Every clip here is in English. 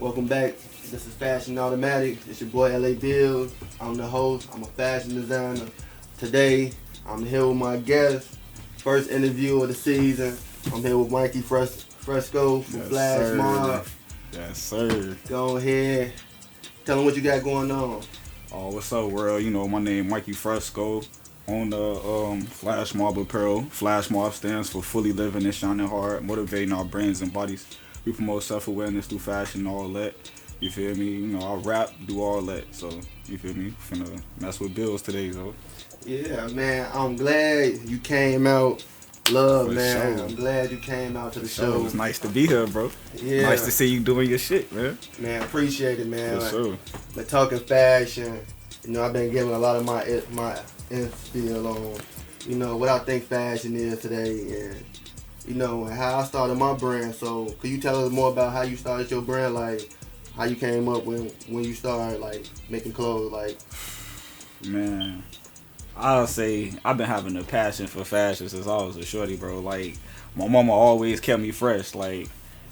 Welcome back. This is Fashion Automatic. It's your boy LA Bill. I'm the host. I'm a fashion designer. Today, I'm here with my guest. First interview of the season. I'm here with Mikey Fresco from Flash Mobb. Yes, sir. Go ahead. Tell them what you got going on. Oh, what's up, world? You know, my name Mikey Fresco. On the Flash Mobb apparel. Flash Mobb stands for Fully Living and Shining Hard, motivating our brains and bodies. We promote self-awareness through fashion and all that. You feel me? You know, I rap, do all that. So, you feel me? Finna mess with bills today, though. Yeah, man. I'm glad you came out. Love, For man. sure. I'm glad you came out to the show. It's nice to be here, bro. Yeah. Nice to see you doing your shit, man. Man, appreciate it, man. For sure. But talking fashion, you know, I've been giving a lot of my inspill on, you know, what I think fashion is today, and you know, and how I started my brand. So, could you tell us more about how you started your brand, like how you came up when you started like making clothes, like? Man, I'll say I've been having a passion for fashion since I was a shorty, bro. Like, my mama always kept me fresh. Like,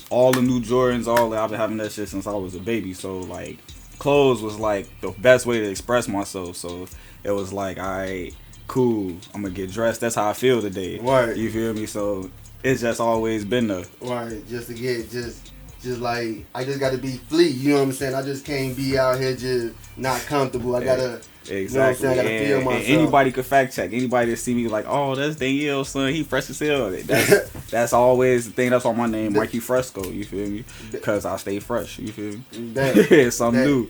all the new Jordans, all that, I've been having that shit since I was a baby. So, like, clothes was, like, the best way to express myself. So, it was like, alright, cool, I'm gonna get dressed. That's how I feel today. Right. You feel me? So, it's just always been there. Right, just to get, just like, I just got to be free, you know what I'm saying? I just can't be out here just not comfortable. I got to... Exactly. You know what I'm saying? I gotta feel myself. And anybody could fact check. Anybody that see me like, oh, that's Danielle, son. He fresh as hell. That's always the thing. That's why my name, Mikey Fresco. You feel me? Because I stay fresh. You feel me? Something new.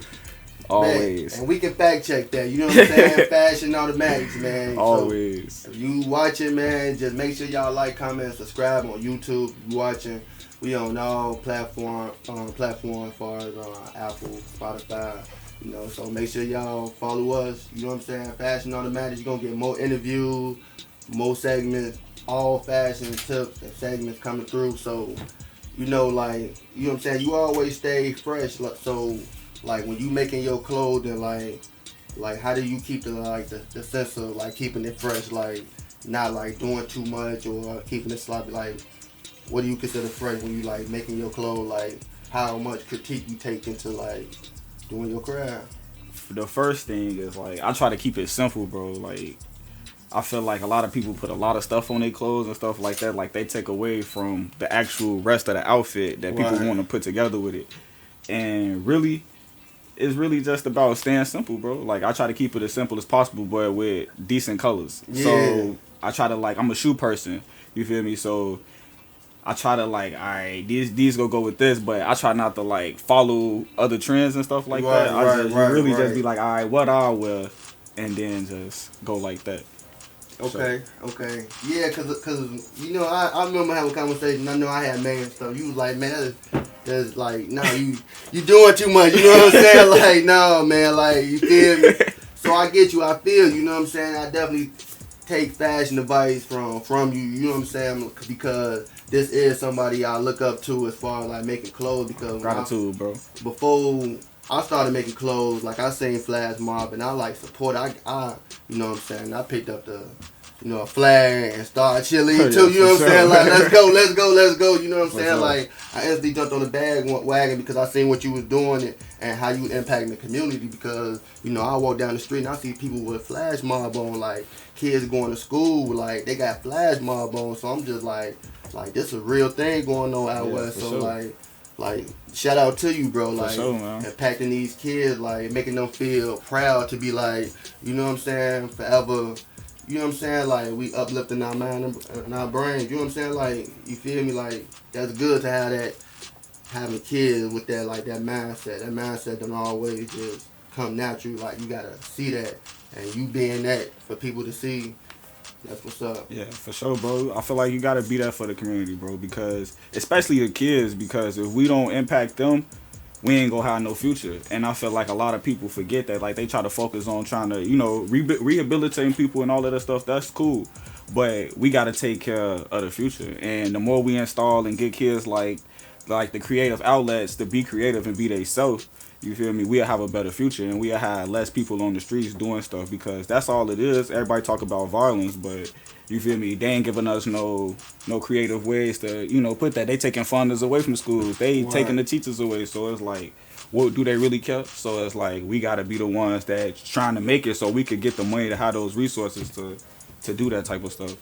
Always. And we can fact check that. You know what I'm saying? Fashion Automatics, man. Always. So if you watching, man, just make sure y'all like, comment, subscribe on YouTube. If you watching, we on all platforms as far as Apple, Spotify. You know, so make sure y'all follow us. You know what I'm saying? Fashion Automatics. You're going to get more interviews, more segments, all fashion tips and segments coming through. So, you know, like, you know what I'm saying? You always stay fresh. So, like, when you making your clothing, like how do you keep the sense of, like, keeping it fresh? Like, not, like, doing too much or keeping it sloppy. Like, what do you consider fresh when you, like, making your clothes? Like, how much critique you take into, like, doing your craft? The first thing is, like, I try to keep it simple, bro. Like, I feel like a lot of people put a lot of stuff on their clothes and stuff like that. Like, they take away from the actual rest of the outfit that people want to put together with it. And really, it's really just about staying simple, bro. Like, I try to keep it as simple as possible, but with decent colors. Yeah. So, I try to, like, I'm a shoe person. You feel me? So, I try to, like, alright, these go with this, but I try not to, like, follow other trends and stuff like that. I just be like, alright, what I wear, and then just go like that. Okay. Yeah, cause you know, I remember having a conversation. I know I had man stuff. You was like, man, that's like, no, you doing too much. You know what I'm saying? Like, no, man, like, you feel me? So I get you. I feel you. Know what I'm saying? I definitely take fashion advice from you. You know what I'm saying? Because this is somebody I look up to as far as, like, making clothes. Because gratitude, bro. Before I started making clothes, like, I seen Flash Mobb and I, like, support. I you know what I'm saying? I picked up the, you know, a flag and started cheerleading too. You know what I'm saying? Like, let's go. You know what I'm saying? Sure. Like, I instantly jumped on the bandwagon because I seen what you was doing and how you impacting the community. Because, you know, I walk down the street and I see people with Flash Mobb on, like, kids going to school, like, they got Flash Mobb on. So I'm just like, this is a real thing going on out west. So, sure. like, shout out to you, bro. Like, sure, man. Impacting these kids, like, making them feel proud to be, like, you know what I'm saying, forever. You know what I'm saying? Like, we uplifting our mind and our brains. You know what I'm saying? Like, you feel me? Like, that's good to have that, having kids with that, like, that mindset. That mindset don't always just come natural. Like, you gotta see that. And you being that for people to see, that's what's up. Yeah, for sure, bro. I feel like you gotta be that for the community, bro. Because, especially the kids, because if we don't impact them, we ain't gonna have no future. And I feel like a lot of people forget that. Like, they try to focus on trying to, you know, rehabilitating people and all of that stuff. That's cool. But we gotta take care of the future. And the more we install and get kids, like like the creative outlets to be creative and be they self, you feel me, we'll have a better future and we'll have less people on the streets doing stuff, because that's all it is. Everybody talk about violence, but you feel me, they ain't giving us no creative ways to, you know, put that. They taking funders away from schools. They taking the teachers away. So it's like, what do they really care? So it's like, we got to be the ones that trying to make it so we could get the money to have those resources to do that type of stuff.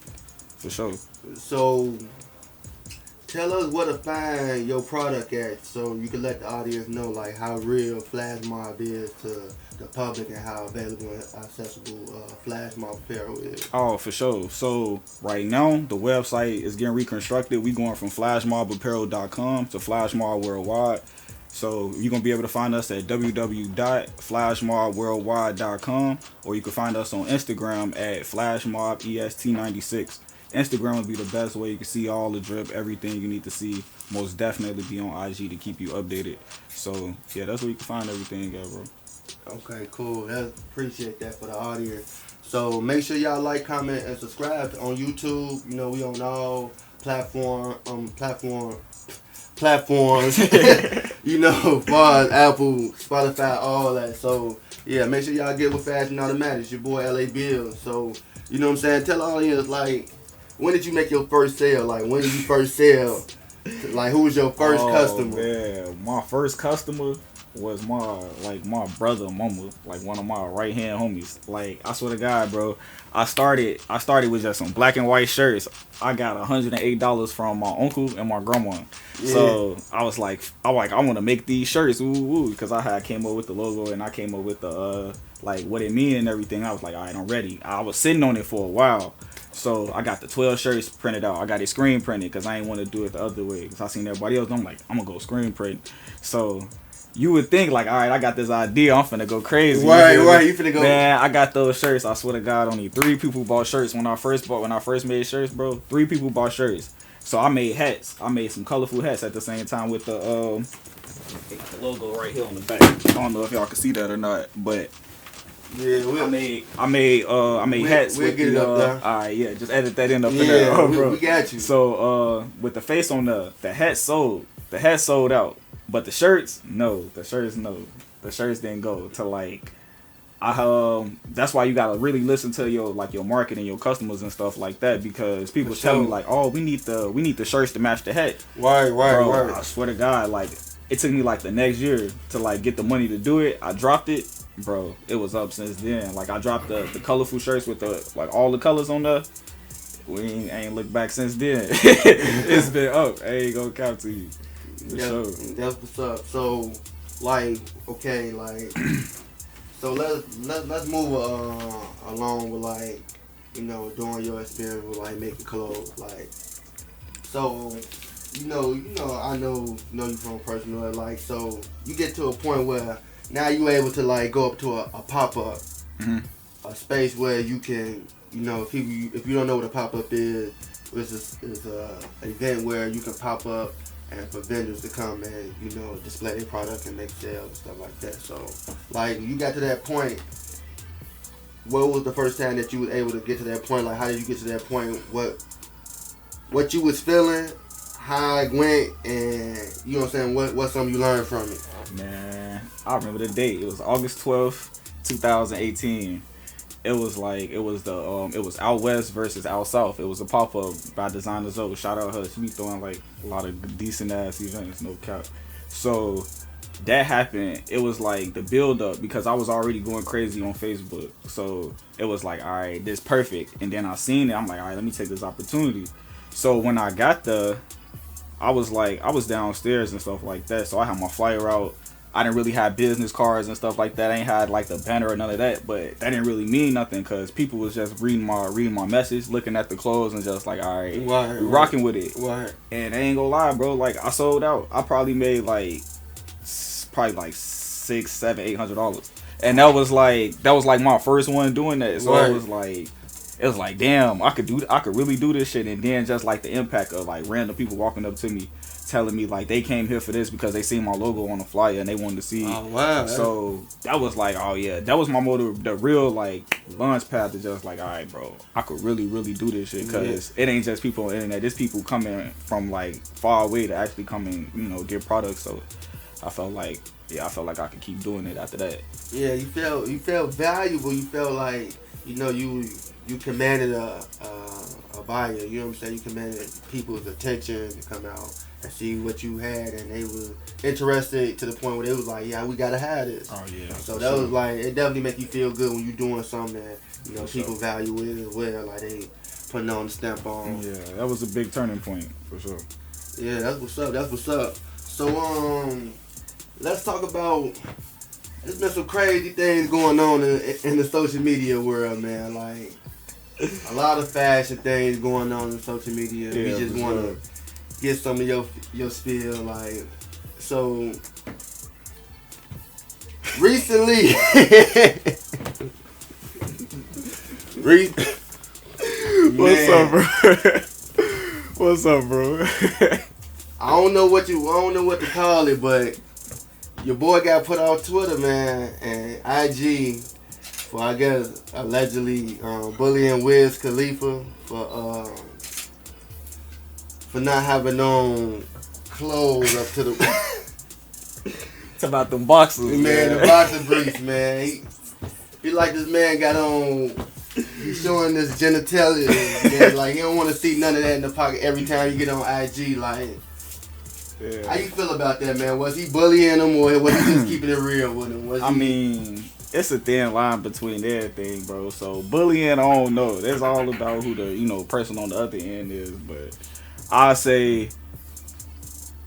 For sure. So, tell us where to find your product at, so you can let the audience know like how real Flash Mobb is to the public and how available and accessible Flash Mobb apparel is. Oh, for sure. So right now the website is getting reconstructed. We going from flashmobbapparel.com to Flash Mobb Worldwide. So you're going to be able to find us at www.flashmobbworldwide.com, or you can find us on Instagram at flashmobbest96. Instagram would be the best way. You can see all the drip, everything you need to see. Most definitely be on IG to keep you updated. So yeah, that's where you can find everything at, bro. Okay, cool. Appreciate that for the audience. So make sure y'all like, comment, and subscribe on YouTube. You know, we on all platforms. You know, far as Apple, Spotify, all that. So yeah, make sure y'all get with Fashion Automatic. It's your boy LA Bill. So you know what I'm saying. Tell the audience, like, when did you make your first sale? Like, when did you first sell? Like, who was your first customer? Man, my first customer was my brother, mama, like one of my right hand homies. Like, I swear to God, bro, I started with just some black and white shirts. I got $108 from my uncle and my grandma. Yeah. So I was like, I want to make these shirts, because I came up with the logo and I came up with the like what it mean and everything. I was like, all right, I'm ready. I was sitting on it for a while. So I got the 12 shirts printed out. I got it screen printed because I ain't want to do it the other way. Because I seen everybody else. I'm like, I'm going to go screen print. So you would think like, all right, I got this idea. I'm finna go crazy. Right. You finna go. Man, I got those shirts. I swear to God, only 3 people bought shirts when I first made shirts, bro. 3 people bought shirts. So I made hats. I made some colorful hats at the same time with the logo right here on the back. I don't know if y'all can see that or not, but yeah, I made hats. We'll get it up there. All right, yeah, just edit that in up there. Oh, bro. We got you. So with the face on the hat sold. The hat sold out, but the shirts no. The shirts didn't go to like. That's why you gotta really listen to your market and your customers and stuff like that, because people tell me like, oh, we need the shirts to match the hat. Right. I swear to God, like it took me like the next year to like get the money to do it. I dropped it, bro. It was up since then. Like I dropped the colorful shirts with the like all the colors on the. We ain't looked back since then. It's been up. I ain't gonna count to you. Sure. That's what's up. So like, okay, like. So let's move along with like, you know, doing your experience with like making clothes. Like, so you know I know you from personal, like, so you get to a point where now you able to like go up to a pop-up, a space where you can, you know, if you don't know what a pop-up is, it's a event where you can pop up and for vendors to come and, you know, display their product and make sales and stuff like that. So, like, you got to that point. What was the first time that you was able to get to that point? Like, how did you get to that point? What you was feeling, how it went, and, you know what I'm saying, what something you learned from it? Man, I remember the date. It was August 12th, 2018. It was Out West versus Out South. It was a pop-up by Designer Zoe. Shout out her. She be throwing like a lot of decent ass events, no cap. So that happened. It was like the build up, because I was already going crazy on Facebook. So it was like, all right, this perfect. And then I seen it. I'm like, all right, let me take this opportunity. So when I got there, I was downstairs and stuff like that. So I had my flyer out. I didn't really have business cards and stuff like that. I ain't had like the banner or none of that, but that didn't really mean nothing, because people was just reading my message, looking at the clothes, and just like, all right, we rocking with it. Right. And I ain't gonna lie, bro. Like I sold out. I probably made like $600, $700, $800, and that was like my first one doing that. So it was like, damn, I could really do this shit. And then just like the impact of like random people walking up to me, telling me like they came here for this because they seen my logo on the flyer and they wanted to see. Oh wow! So that was like, oh yeah, that was my motive, the real like launch pad to just like, all right, bro, I could really do this shit because it ain't just people on the internet. There's people coming from like far away to actually come and get products. So I felt like I could keep doing it after that. Yeah, you felt valuable. You felt like you commanded a buyer. You know what I'm saying? You commanded people's attention to come out and see what you had, and they were interested to the point where they was like, yeah, we gotta have this. Oh yeah. So that was like, it definitely make you feel good when you doing something that people value it as well. Like they putting on the stamp on. Yeah, that was a big turning point for sure. Yeah, that's what's up. That's what's up. So let's talk about. There's been some crazy things going on in the social media world, man. Like a lot of fashion things going on in social media. Yeah, We just want to get some of your spiel, like, so recently. What's up, bro? What's up, bro? I don't know what to call it, but your boy got put on Twitter, man, and IG for, I guess, allegedly bullying Wiz Khalifa for not having on clothes up to the. It's about them boxers, man. The boxer briefs, man. He like this man got on. He's showing this genitalia, man. Like he don't want to see none of that in the pocket every time you get on IG. Like, how you feel about that, man? Was he bullying him or was he just keeping it real with him? I mean, it's a thin line between everything, bro. So bullying, I don't know. That's all about who the person on the other end is. But I say,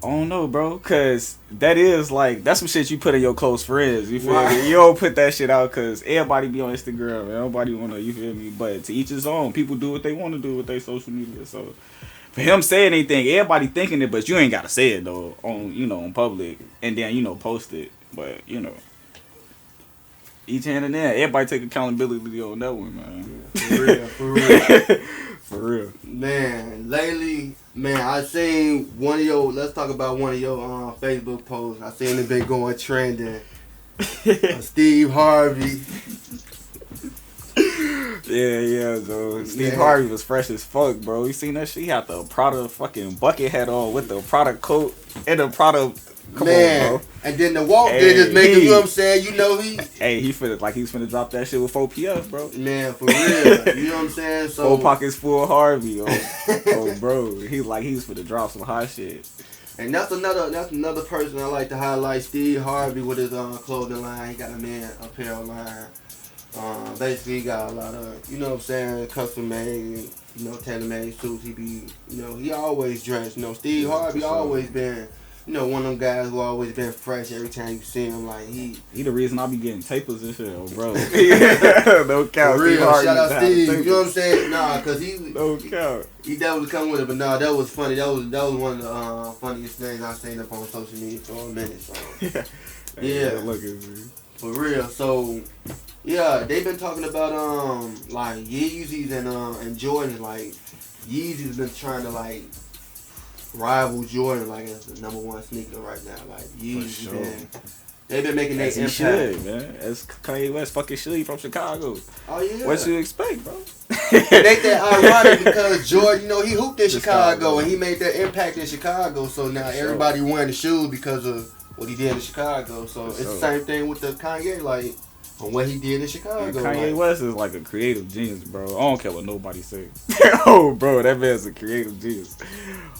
I don't know, bro, cause that's some shit you put in your close friends. You feel me? You don't put that shit out cause everybody be on Instagram and everybody wanna, you feel me? But to each his own. People do what they want to do with their social media. So for him saying anything, everybody thinking it, but you ain't gotta say it though on public and then post it. But each hand in there, everybody take accountability on that one, man. Yeah, for real. For real. Man, lately, I seen let's talk about one of your Facebook posts. I seen it been going trending. Steve Harvey. Yeah, so Steve Harvey was fresh as fuck, bro. You seen that shit? He had the Prada fucking bucket hat on with the Prada coat and the Prada. Come on, bro. And then the walk did just make him, you know what I'm saying? He's finna drop that shit with 4PF, bro. Man, for real. You know what I'm saying? So 4 pockets full Harvey, bro. He's finna drop some hot shit. And that's another person I like to highlight, Steve Harvey with his clothing line. He got a man apparel line. Basically he got a lot of, you know what I'm saying, custom made, tailor made suits. He be, he always dressed. Steve Harvey always been, one of them guys who always been fresh every time you see him. Like he the reason I be getting tapers and shit, bro. No count. For real, shout out Steve. You know what I'm saying? Nah, cause no count. He definitely come with it, but nah, that was funny. That was one of the funniest things I've seen up on social media for a minute. So yeah, look at me. For real. So yeah, they've been talking about like Yeezys and Jordans. Like Yeezys been trying to like rival Jordan like as the #1 sneaker right now. Like Yeezys they've been making their impact. Should, man. As Kanye West fucking should. He from Chicago. Oh yeah. What you expect, bro? It ain't that ironic because Jordan, he hooped in Chicago and he made that impact in Chicago. So now everybody wearing the shoes because of what he did in Chicago. So it's the same thing with the Kanye, like on what he did in Chicago. And Kanye West is like a creative genius, bro. I don't care what nobody say. Oh, bro, that man's a creative genius.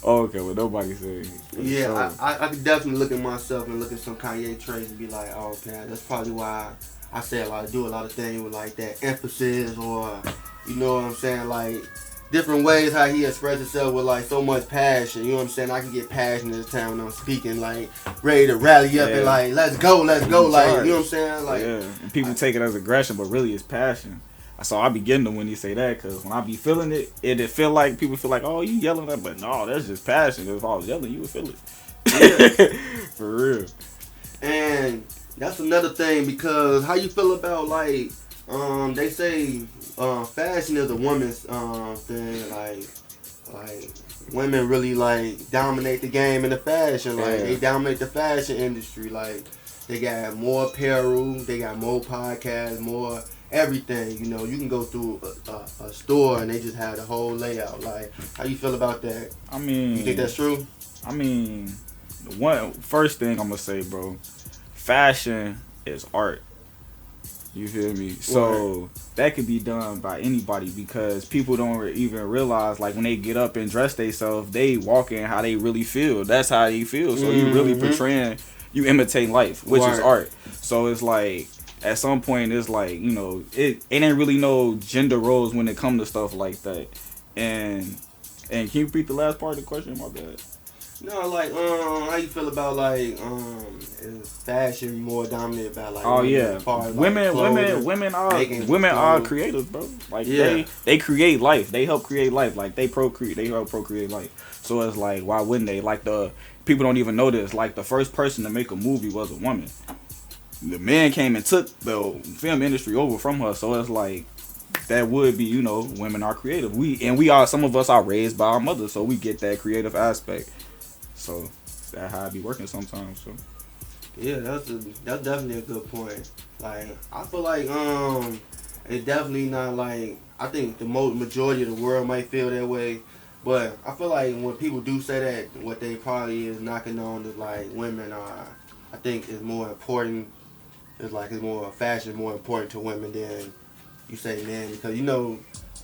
I don't care what nobody say. Yeah, I could definitely look at myself and look at some Kanye traits and be like, oh, okay, that's probably why I say do a lot of things with like that emphasis or, you know what I'm saying, like different ways how he expresses himself with like so much passion. You know what I'm saying? I can get passionate this time when I'm speaking, like ready to rally up and like let's go, like you know what I'm saying? Like and people take it as aggression, but really it's passion. So I be getting them when you say that, because when I be feeling it, it feel like people feel like, oh, you yelling that, but no, that's just passion. If I was yelling, you would feel it. Yeah. For real. And that's another thing, because how you feel about like they say fashion is a woman's thing, like women really like dominate the game in the fashion. Like Yeah. they dominate the fashion industry. Like they got more apparel, they got more podcasts, more everything. You know, you can go through a store and they just have the whole layout. Like, how you feel about that? I mean, You think that's true? I mean, one first thing I'm gonna say, bro, fashion is art. You feel me? So that could be done by anybody because people don't even realize, like, when they get up and dress themselves, they walk in how they really feel. That's how they feel. So you really portraying, you imitate life, which is art. So it's like, at some point, it's like, you know, it ain't really no gender roles when it comes to stuff like that. And can you repeat the last part of the question? My bad. No, like, how you feel about like, is fashion more dominant by like? Oh yeah, as far as, like, women making are clothes? creators, bro. Like Yeah. they create life. They help create life. Like they help procreate life. So it's like, why wouldn't they? Like, the people don't even know this. Like, the first person to make a movie was a woman. The man came and took the film industry over from her. So it's like, that would be, you know, women are creative. Some of us are raised by our mothers, so we get that creative aspect. So that's how I be working sometimes. So Yeah, that's definitely a good point. Like, I feel like it's definitely not like, I think the majority of the world might feel that way, but I feel like when people do say that, what they probably is knocking on is like women are, I think is more important. It's like it's more fashion more important to women than you say men, because you know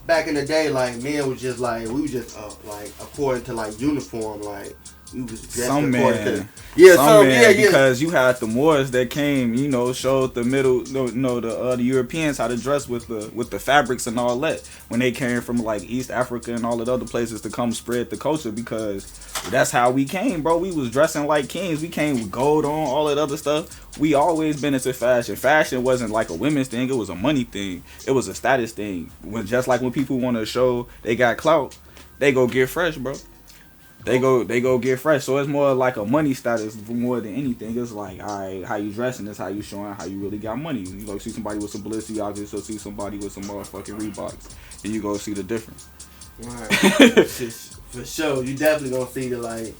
back in the day, like, men was just like, we was just like according to like uniform, like we was just some according men, to yeah, because you had the Moors that came, you know, showed the the Europeans how to dress with the fabrics and all that when they came from like East Africa and all the other places to come spread the culture, because that's how we came, bro. We was dressing like kings. We came with gold on, all that other stuff. We always been into fashion. Fashion wasn't like a women's thing. It was a money thing. It was a status thing. Just like when people want to show they got clout, they go get fresh, bro. They go get fresh. So it's more like a money status more than anything. It's like, all right, how you dressing is how you showing how you really got money. You go see somebody with some Balenciagas, so see somebody with some motherfucking Reeboks, and you go see the difference. Right. For sure, you definitely gonna see the, like,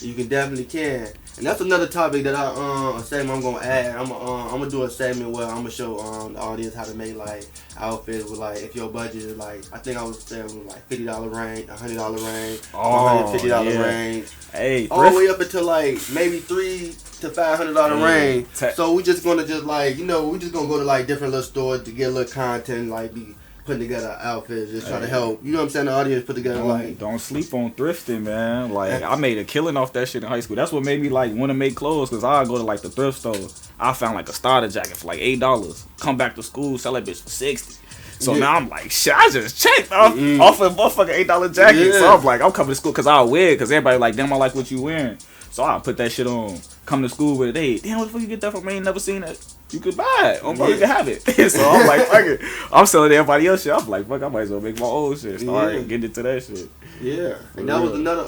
you can. And that's another topic that a segment I'm gonna add. I'm gonna do a segment where I'm gonna show the audience how to make like outfits with, like, if your budget is like, I think I was saying with like $50 range, $100 range, $150 range, hey, all the way up until like maybe $300 to $500 range. So we just gonna like, you know, we just gonna go to like different little stores to get a little content, like be putting together outfits, just try to help, you know what I'm saying, the audience put together. Like, don't sleep on thrifting, man. Like, I made a killing off that shit in high school. That's what made me like want to make clothes, because I go to like the thrift store. I found like a starter jacket for like $8. Come back to school, sell that bitch for $60. So now I'm like, shit, I just checked off a motherfucking $8 jacket. So I'm like, I'm coming to school because I'll wear it, because everybody like, damn, I like what you wearing. So I'll put that shit on, come to school with it. Hey, damn, what the fuck you get that from? I ain't never seen that. You could buy it. You can have it. So I'm like, fuck it. I'm selling everybody else shit. I'm like, fuck, I might as well make my own shit. Start getting into that shit. Yeah. And that was another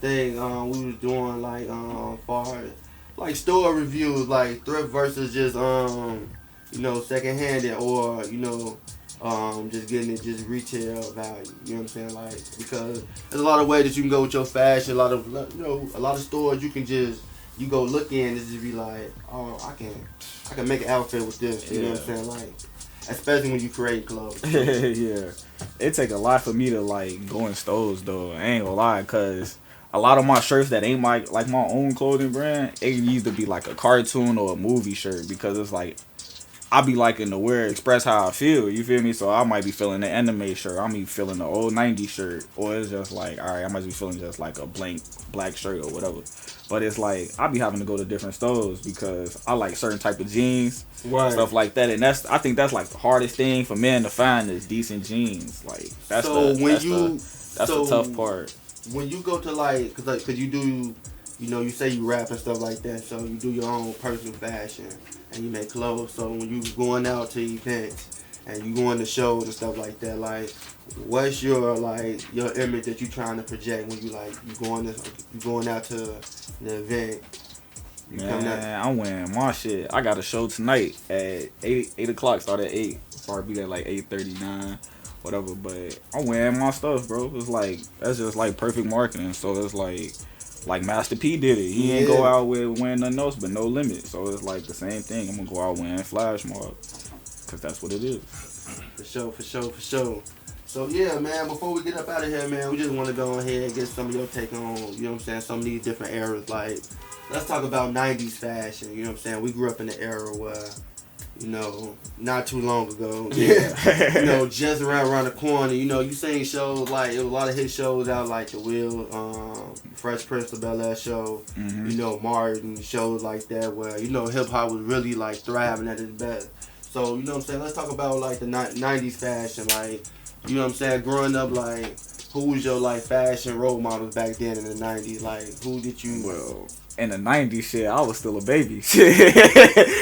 thing we was doing, like, far as like store reviews, like thrift versus just you know, second handed, or, you know, just getting it just retail value. You know what I'm saying? Like, because there's a lot of ways that you can go with your fashion. A lot of stores you can just, you go look in and just be like, oh, I can make an outfit with this. You know what I'm saying? Like, especially when you create clothes. Yeah. It take a lot for me to like go in stores though. I ain't gonna lie, cause a lot of my shirts that ain't my own clothing brand, it needs to be like a cartoon or a movie shirt, because it's like, I be liking to wear, express how I feel, you feel me? So I might be feeling the anime shirt, I might be feeling the old 90s shirt, or it's just like, alright, I might be feeling just like a blank black shirt or whatever. But it's like, I be having to go to different stores because I like certain type of jeans, stuff like that. And I think that's like the hardest thing for men to find is decent jeans. Like, that's the tough part. When you go to like, cause you do, you know, you say you rap and stuff like that, so you do your own personal fashion and you make clothes. So when you going out to events and you going to shows and stuff like that, like, what's your image that you trying to project when you going out to the event? Man, I'm wearing my shit. I got a show tonight at 8 o'clock. Start at 8. Probably be there like 8:39. whatever. But I'm wearing my stuff, bro. It's like that's just like perfect marketing. So it's like Master P did it. He ain't go out with wearing nothing else but No Limit. So it's like the same thing. I'm gonna go out wearing Flash Mob because that's what it is. For sure. So yeah, man, before we get up out of here, man, we just want to go ahead and get some of your take on, you know what I'm saying, some of these different eras. Like, let's talk about 90s fashion, you know what I'm saying? We grew up in the era where, you know, not too long ago, you know, just around the corner, you know, you seen shows like, it was a lot of hit shows out like The Wheel, Fresh Prince of Bel-Air show, you know, Martin, shows like that where, you know, hip-hop was really like thriving at its best. So, you know what I'm saying, let's talk about like the 90s fashion, like, you know what I'm saying, growing up, like, who was your like fashion role models back then in the 90s? Like, who did you... Well, in the 90s, shit, I was still a baby.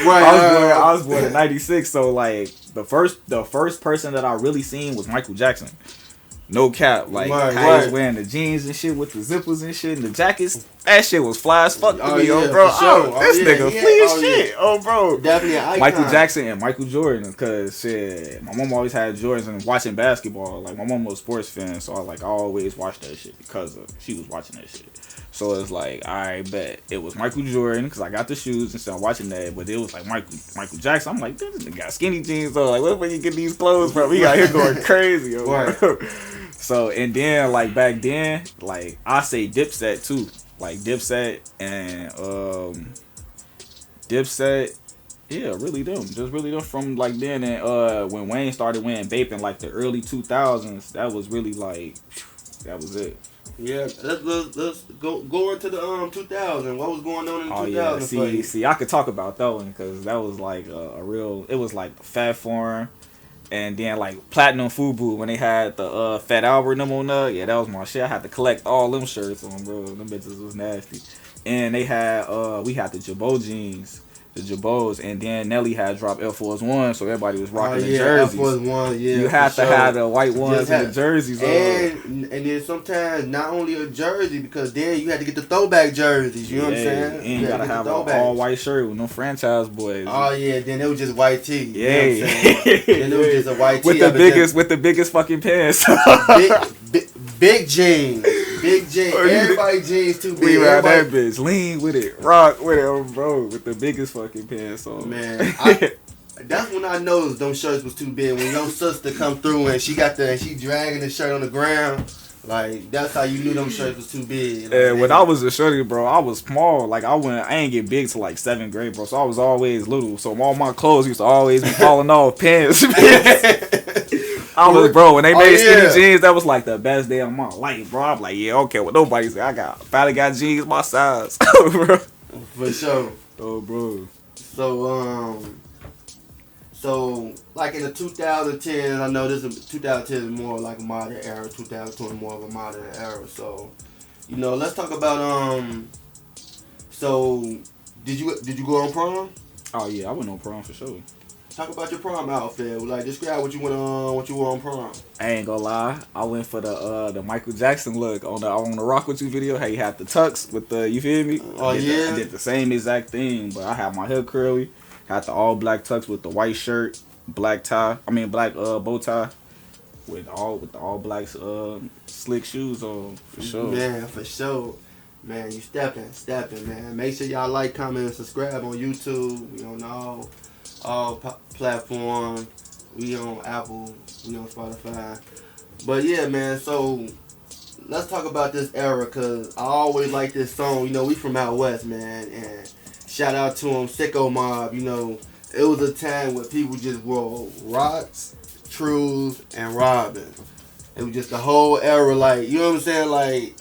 I was born in 96, so like the first person that I really seen was Michael Jackson. No cap, like how he was wearing the jeans and shit with the zippers and shit and the jackets. That shit was fly as fuck to me, bro. This nigga fly as shit, bro. Definitely an icon. Michael Jackson and Michael Jordan, cause shit, my mom always had Jordans and watching basketball. Like my mom was a sports fan, so I always watched that shit because she was watching that shit. So it's like, I bet it was Michael Jordan because I got the shoes and started watching that. But it was like Michael Jackson. I'm like, this nigga got skinny jeans on. Like, where you get these clothes from? We got here going crazy, bro. So, and then, like, back then, like, I say Dipset, too. Like, Dipset and, yeah, really them. Just really them from, like, then. And when Wayne started wearing vaping, like, the early 2000s, that was really, like, that was it. Yeah, let's go into the 2000. What was going on in the 2000s? Yeah, see, I could talk about that one because that was, like, a real, it was, like, Fat Foreign. And then like Platinum Fubu when they had the Fat Albert them on there, yeah, that was my shit. I had to collect all them shirts on, bro. Them bitches was nasty. And they had we had the Jabot jeans, the Jabots, and then Nelly had dropped Air Force One, so everybody was rocking the jerseys. Air Force One, yeah. You had to have the white ones and the jerseys. And then sometimes not only a jersey, because then you had to get the throwback jerseys. You know what I'm saying? And you gotta have an all white shirt with no franchise boys. Oh yeah, then it was just white tee. Yeah, you know what I'm saying? Then it was just a white tee with the biggest fucking pants. big jeans. Big jeans. Everybody jeans too big. We ride that bitch. Lean with it. Rock with it, bro. With the biggest fucking pants on. Man, that's when I noticed them shirts was too big. When your sister come through and she dragging the shirt on the ground. Like, that's how you knew them shirts was too big. Like, yeah, when I was a shorty, bro, I was small. Like, I ain't get big till like 7th grade, bro. So I was always little. So all my clothes used to always be falling off pants. I was, bro, when they made skinny jeans, that was like the best day of my life, bro. I'm like, yeah, okay, well, nobody say finally got jeans my size, bro. For sure. Oh, bro. So like in the 2010s, I know 2010 is more like a modern era, 2020 more of a modern era. So, you know, let's talk about so did you go on prom? Oh yeah, I went on prom for sure. Talk about your prom outfit. Like, describe what you wore on prom. I ain't gonna lie, I went for the Michael Jackson look on the Rock With You video. How you had the tux with the, you feel me? Oh yeah. I did the same exact thing, but I had my hair curly, had the all black tux with the white shirt, black bow tie, with the all black slick shoes on for sure. Man, for sure. Man, you stepping, man. Make sure y'all like, comment, and subscribe on YouTube. We on all platforms. We on Apple. We on Spotify. But yeah, man. So let's talk about this era, cause I always like this song. You know, we from out west, man, and shout out to him, Sicko Mobb. You know, it was a time where people just wore rocks, trues, and Robin. It was just the whole era, like, you know what I'm saying, like.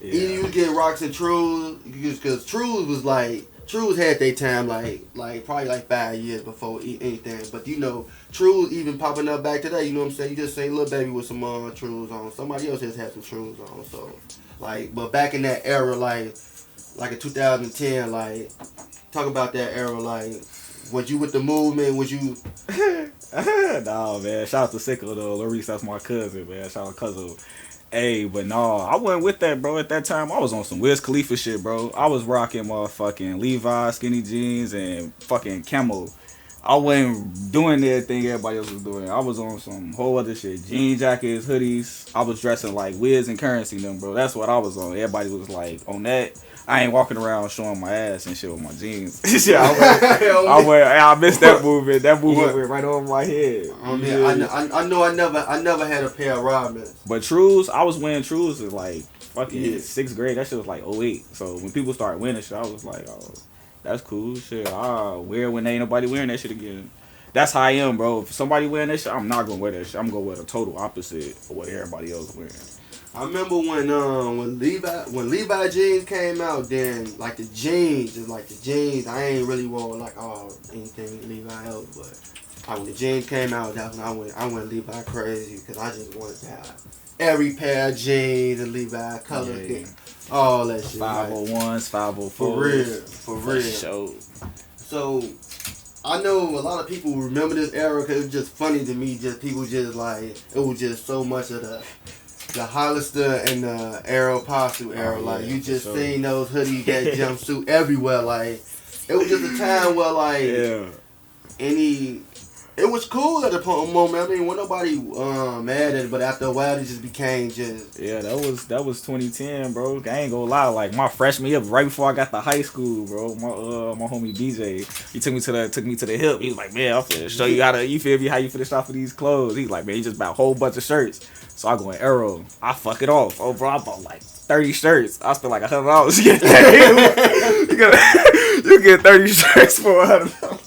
Yeah. Either you get rocks and trues, because trues was like, trues had their time like probably like 5 years before anything. But you know, trues even popping up back today, you know what I'm saying? You just say Lil Baby with some trues on. Somebody else just had some trues on. So, like, but back in that era, like in 2010, like, talk about that era, like, was you with the movement? Was you... Nah, man. Shout out to Sicko, though. Larice, that's my cousin, man. Shout out cousin. Hey, but no, I wasn't with that, bro. At that time, I was on some Wiz Khalifa shit, bro. I was rocking motherfucking Levi's skinny jeans and fucking camo I wasn't doing everything everybody else was doing. I was on some whole other shit. Jean jackets, hoodies. I was dressing like Wiz and Currency them, bro. That's what I was on. Everybody was like on that. I ain't walking around showing my ass and shit with my jeans. Shit, I missed that movement. That movement went right over my head. I mean, I know I never had a pair of Rodmans. But Trues, I was wearing Trues in like fucking 6th grade. That shit was like 08. So when people started wearing shit, I was like, oh, that's cool. Shit, I'll wear it when ain't nobody wearing that shit again. That's how I am, bro. If somebody wearing that shit, I'm not gonna wear that shit. I'm gonna wear the total opposite of what everybody else wearing. I remember when Levi jeans came out, then like the jeans, I ain't really wore like anything Levi else, but when the jeans came out, that's when I went Levi crazy because I just wanted to have every pair of jeans and Levi color, all that shit. 501s, 504s. For real. Sure. So I know a lot of people remember this era because it was just funny to me. Just people just like it was just so much of the Hollister and the Aeropostale era. Like you just seen those hoodies, that jumpsuit everywhere. Like it was just a time where it was cool at the moment. I mean, wasn't nobody mad at it, but after a while, it just became just. Yeah, that was 2010, bro. I ain't gonna lie, like my freshman year, right before I got to high school, bro. My homie BJ, he took me to the hip. He was like, man, I'm finna show you how you finish off of these clothes. He's like, man, you just bought a whole bunch of shirts. So I go in Arrow. I fuck it off. Oh, bro, I bought like 30 shirts. I spent like $100 to get that. You get 30 shirts for $100.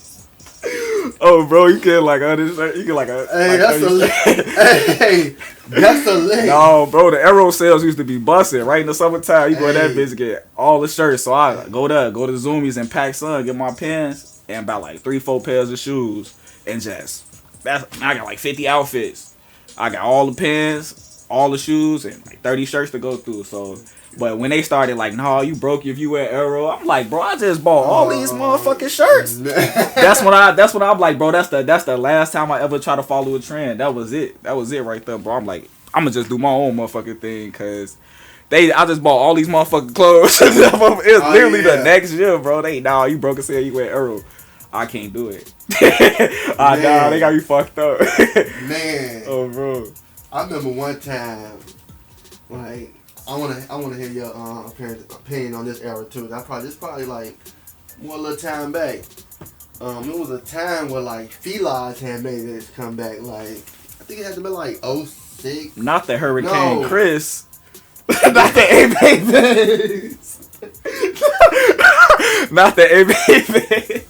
Oh, bro, you get like 100 shirts. You get like a. Hey, that's a lick. No, bro, the Arrow sales used to be busting. Right in the summertime, you go in that bitch get all the shirts. So I go to Zoomies and Pac Sun, get my pants, and about like 3-4 pairs of shoes. And I got like 50 outfits. I got all the pants, all the shoes, and like 30 shirts to go through. So, but when they started like, nah, you broke if you wear Arrow, I'm like, bro, I just bought all these motherfucking shirts. That's when I'm like, bro, that's the last time I ever try to follow a trend. That was it right there, bro. I'm like, I'm gonna just do my own motherfucking thing, cause I just bought all these motherfucking clothes. It's literally the next year, bro. You broke and said you wear Arrow. I can't do it. Nah, they got me fucked up. Man. Oh, bro. I remember one time, like, I wanna hear your opinion on this era too. This probably like more a little time back. It was a time where like felines had made this comeback. Like I think it had to be like 06. Not the Hurricane Chris. Not the A-Babies. Not the A-Babies.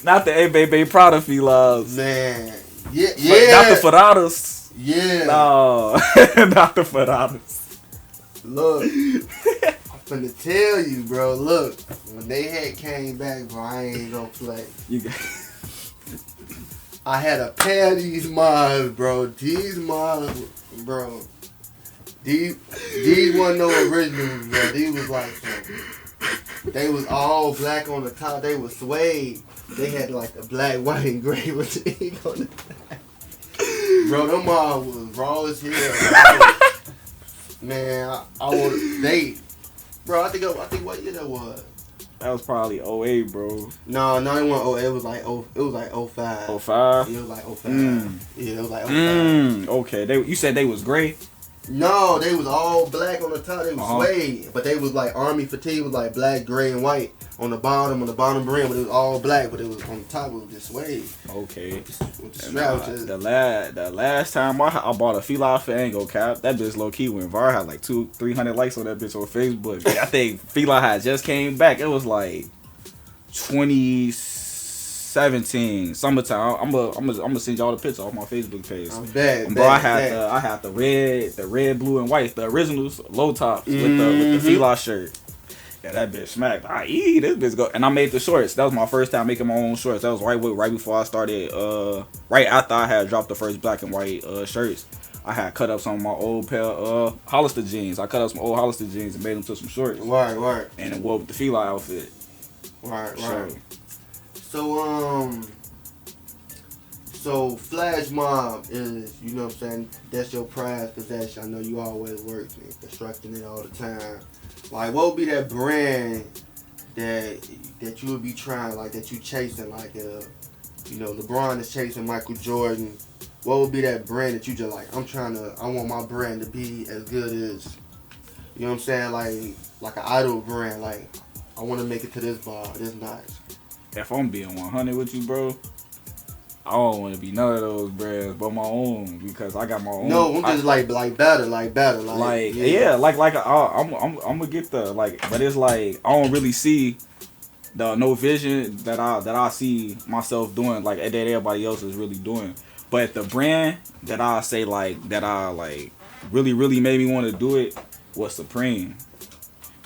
Not the A-Baby Prada felines. Man. Not the Ferraras. Yeah. No. Not the Ferraras. Look. I'm finna tell you, bro. Look. When they had came back, bro, I ain't gonna play. I had a pair of these Mobbs, bro. These Mobbs, bro. These wasn't no originals, bro. These was like they was all black on the top. They was suede. They had like the black, white, and gray with the ink on the back. Bro, them Mobbs was raw as hell. Man, I would date. Bro, I think what year that was? That was probably 08, bro. No, it wasn't 08. It was like 05. 05? Yeah, it was like 05. Yeah, it was like 05. Okay. You said they was gray? No, they was all black on the top. They was suede, but they was like army fatigue was like black, gray, and white on the bottom brim, but it was all black. But it was on the top. It was just suede. Okay. With the strap, the last time I bought a Fila Fango cap, that bitch low key went viral. Had like 200-300 likes on that bitch on Facebook. I think Fila had just came back. It was like 2017 summertime. I'm gonna send y'all the picture off my Facebook page. I had the red, blue, and white, the originals, low tops with the Fila shirt. Yeah, that bitch smacked. This bitch go. And I made the shorts. That was my first time making my own shorts. That was right before I started. Right after I had dropped the first black and white shirts. I had cut up some of my old pair of Hollister jeans. I cut up some old Hollister jeans and made them to some shorts. Right. And it wore with the Fila outfit. Right. So Flash Mobb is, you know what I'm saying, that's your prized possession. I know you always work constructing it all the time. Like, what would be that brand that you would be trying, like, that you chasing, like, you know, LeBron is chasing Michael Jordan. What would be that brand that you just like? I want my brand to be as good as, you know what I'm saying? Like an idol brand. Like, I want to make it to this bar, this nice. If I'm being 100 with you, bro, I don't want to be none of those brands but my own because I got my own. No, I'm just like better. I'm gonna get the like, but it's like I don't really see the no vision that I see myself doing like that everybody else is really doing. But the brand that I say like that I like really made me want to do it was Supreme.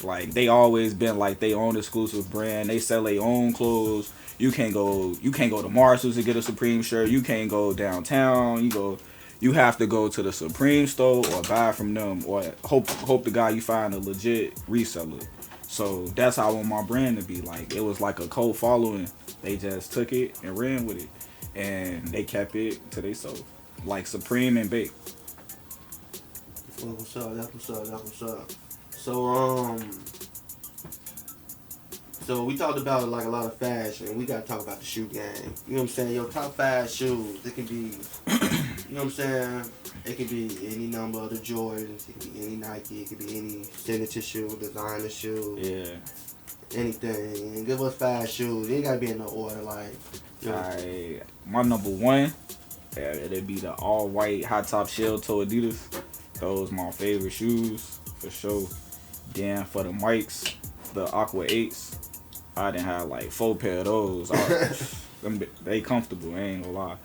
Like they always been like they own exclusive brand. They sell their own clothes. You can't go to Marshalls to get a Supreme shirt. You can't go downtown. You have to go to the Supreme store or buy from them or hope to God you find a legit reseller. So that's how I want my brand to be. Like it was like a cult following. They just took it and ran with it, and they kept it till they sold. Like Supreme and Bake. What's up? That's what's up. So we talked about like a lot of fashion. We gotta talk about the shoe game. You know what I'm saying? Your top 5 shoes. It can be, you know what I'm saying? It could be any number of the Jordans. It could be any Nike. It could be any signature shoe, designer shoe. Yeah. Anything. And give us 5 shoes. It ain't gotta be in no order. Like, you know. Alright, my number 1, it'd be the all white high top shell toe Adidas. Those my favorite shoes for sure. Then for the mics, the Aqua 8s. I done had like 4 pair of those. They comfortable, I ain't gonna lie.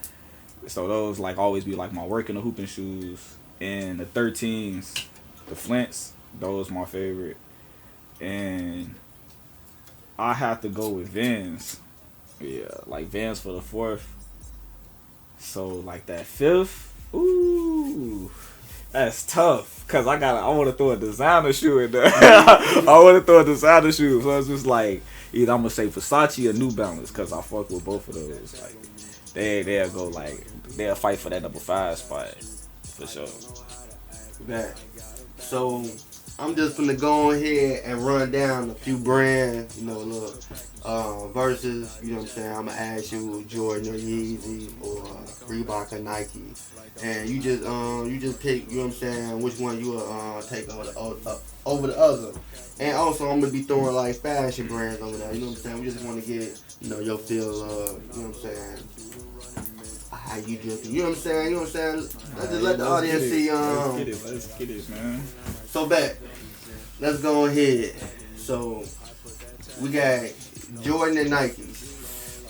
So those like always be like my working the hooping shoes. And the 13s, the Flints, those my favorite. And I have to go with Vans. Yeah, like Vans for the 4th. So like that 5th, ooh, that's tough. Cause I want to throw a designer shoe in there. I want to throw a designer shoe. So it's just like either I'm gonna say Versace or New Balance. Cause I fuck with both of those. Like they'll go like they'll fight for that number 5 spot for sure. That. So I'm just gonna go ahead and run down a few brands. You know, look, versus. You know what I'm saying? I'm gonna ask you Jordan or Yeezy or Reebok or Nike. And you just pick, you know what I'm saying, which one you will take over the other. And also, I'm going to be throwing, like, fashion brands over there, you know what I'm saying? We just want to get, you know, your feel of, you know what I'm saying, how you do it. You know what I'm saying? You know what I'm saying? Let's just let the audience see. Let's get it, man. So, back. Let's go ahead. So, we got Jordan and Nike.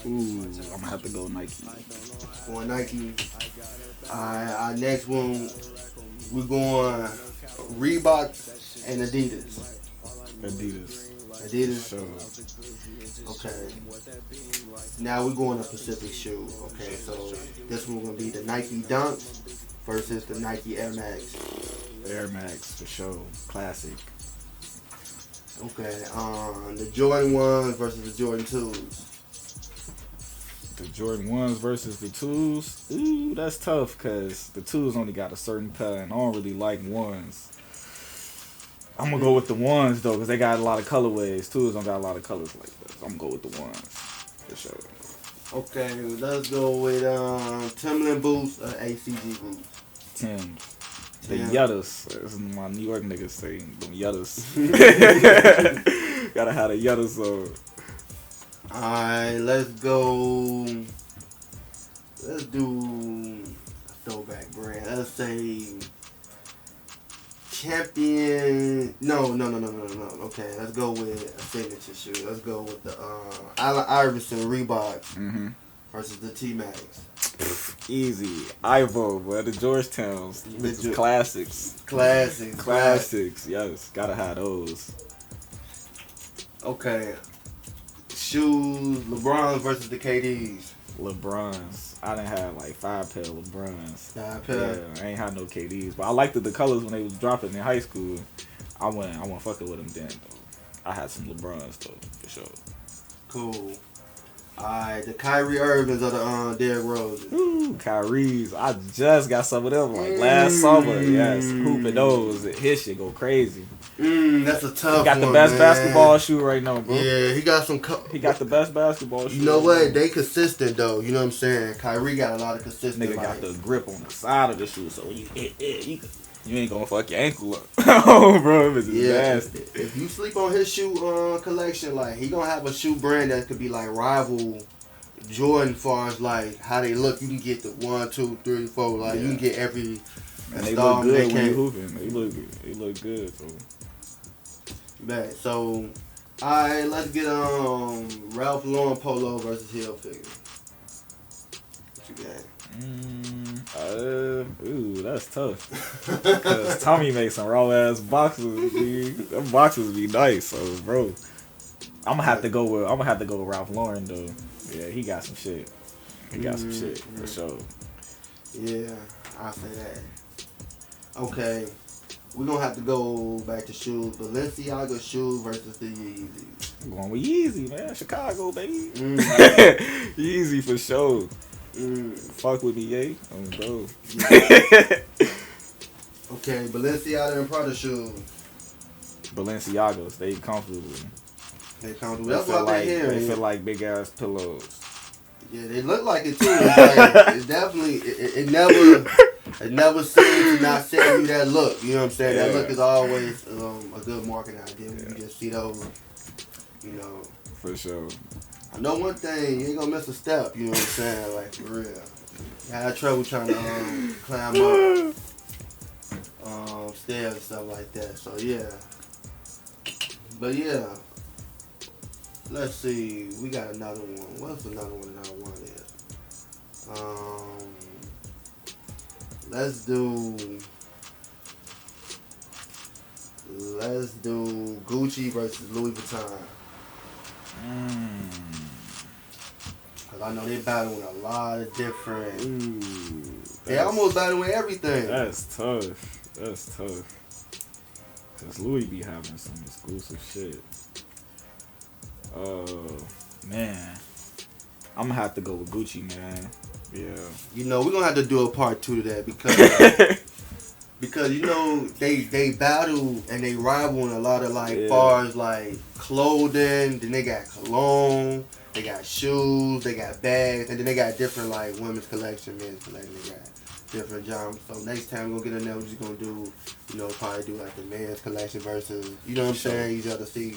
Ooh, I'm going to have to go Nike. Going Nike. Our next one, we're going Reebok and Adidas. Adidas. Sure. Okay. Now we're going to Pacific shoe. Okay, so this one gonna be the Nike Dunk versus the Nike Air Max. Air Max for sure. Classic. Okay. The Jordan 1s versus the Jordan 2s. The Jordan 1s versus the 2s. Ooh, that's tough because the 2s only got a certain pattern. I don't really like 1s. I'm going to go with the 1s, though, because they got a lot of colorways. 2s don't got a lot of colors like that. So I'm going to go with the 1s for sure. Okay, let's go with Timberland boots or ACG boots. Timbs. The Yuttas. As my New York niggas say, them Yuttas. Gotta have the Yuttas on. Alright, let's go. Let's do a throwback brand. Let's say Champion. No. Okay, let's go with a signature shoe. Let's go with the Allen Iverson Reebok versus the T-Max. Easy. Ivo, boy. The Georgetowns. Classics. Classics. Yes, gotta have those. Okay. Shoes, LeBron versus the KDs. LeBrons. I done had like 5 pair of LeBrons. 5 pair. Yeah, I ain't had no KDs, but I liked the colors when they was dropping in high school. I wasn't fucking with them then though. I had some LeBrons though, for sure. Cool. Alright, the Kyrie Irvings or the Derrick Roses. Ooh, Kyrie's. I just got some of them like last summer. Yes, hooping those. His shit go crazy. That's a tough one. He got the best basketball shoe right now, bro. Yeah, he got some. He got the best basketball shoe. You know what? They consistent though. You know what I'm saying? Kyrie got a lot of consistent. Nigga got the grip on the side of the shoe, so you ain't gonna fuck your ankle up. Oh, bro, it's nasty. If you sleep on his shoe collection, like he gonna have a shoe brand that could be like rival Jordan, far as like how they look. You can get the 1, 2, 3, 4. Like you can get every. And they look good when you hooping. They look good. So. Back. So, alright, let's get Ralph Lauren Polo versus Hilfiger. What you got? Ooh, that's tough. Cause Tommy makes some raw ass boxes, dude. Them boxes be nice, so bro. I'm gonna have to go with Ralph Lauren though. Yeah, he got some shit. For sure. Yeah, I'll say that. Okay. We're going to have to go back to shoes. Balenciaga shoes versus the Yeezy. I'm going with Yeezy, man. Chicago, baby. Yeezy for sure. Fuck with me, yay. Bro. Okay, Balenciaga and Prada shoes. Balenciagas, they comfortable. That's what I've been hearing. They feel like big ass pillows. Yeah, they look like it too. It's definitely, it never seems to not sell you that look. You know what I'm saying? Yeah. That look is always a good marketing idea. Yeah. You just see those, you know. For sure. I know one thing, you ain't gonna miss a step. You know what I'm saying? Like, for real. I had trouble trying to climb up stairs and stuff like that. So, yeah. But, yeah. Let's see. We got another one. What's another one that I wanted? Let's do Gucci versus Louis Vuitton. Cause I know they battling a lot of different. They almost battling everything. That's tough. Cause Louis be having some exclusive shit. Man, I'm gonna have to go with Gucci, man. Yeah. You know, we're gonna have to do a part 2 to that because you know they battle and they rival in a lot of like far as like clothing. Then they got cologne, they got shoes, they got bags, and then they got different like women's collection, men's collection. They got different genres. So next time we're gonna get in there, we're just gonna do, you know, probably do like the men's collection versus, you know what I'm saying, each other see.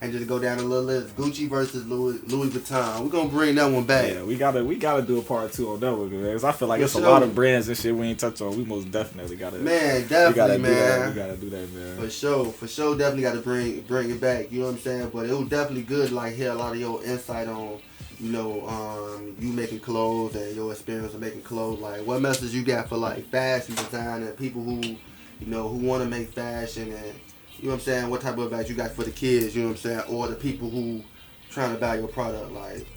And just go down a little list. Gucci versus Louis Vuitton. We're gonna bring that one back. Yeah, we gotta do a part 2 on that one, because I feel like it's a lot of brands and shit we ain't touched on. We most definitely gotta. Man, definitely, we gotta do that, man. For sure, definitely gotta bring it back. You know what I'm saying? But it was definitely good to like hear a lot of your insight on, you know, you making clothes and your experience of making clothes. Like, what message you got for like fashion design and people who, you know, who want to make fashion, and you know what I'm saying, what type of advice you got for the kids, you know what I'm saying, or the people who trying to buy your product. Like,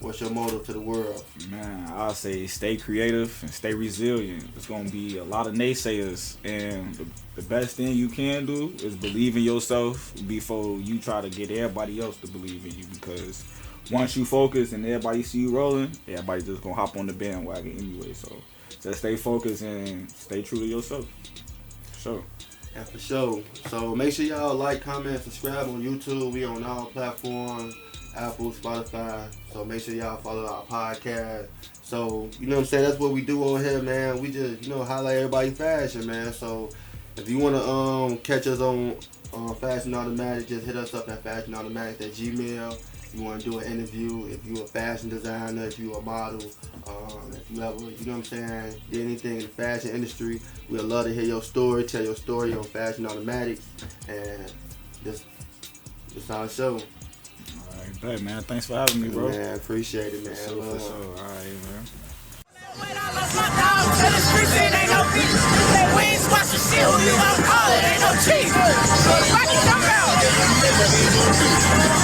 what's your motto to the world? Man, I'll say stay creative and stay resilient. There's going to be a lot of naysayers, and the best thing you can do is believe in yourself before you try to get everybody else to believe in you, because once you focus and everybody see you rolling, everybody just going to hop on the bandwagon anyway. So just stay focused and stay true to yourself. Sure. Yeah, for sure. So make sure y'all like, comment, subscribe on YouTube. We on all platforms, Apple, Spotify. So make sure y'all follow our podcast. So, you know what I'm saying, that's what we do on here, man. We just, you know, highlight everybody fashion, man. So if you want to catch us on Fashion Automatic, just hit us up at fashionautomatic@gmail. If you want to do an interview, if you're a fashion designer, if you're a model, if you ever, you know what I'm saying, did anything in the fashion industry, we'd love to hear your story, tell your story on Fashion Automatic, and this our show. Alright, bet, man. Thanks for having me, bro. Man, appreciate it, man. For sure. Alright, man. When I lost my dog to the streets, it ain't no beef. That we ain't squash the shit, who you gon' call it? Ain't no cheat. What you talking about?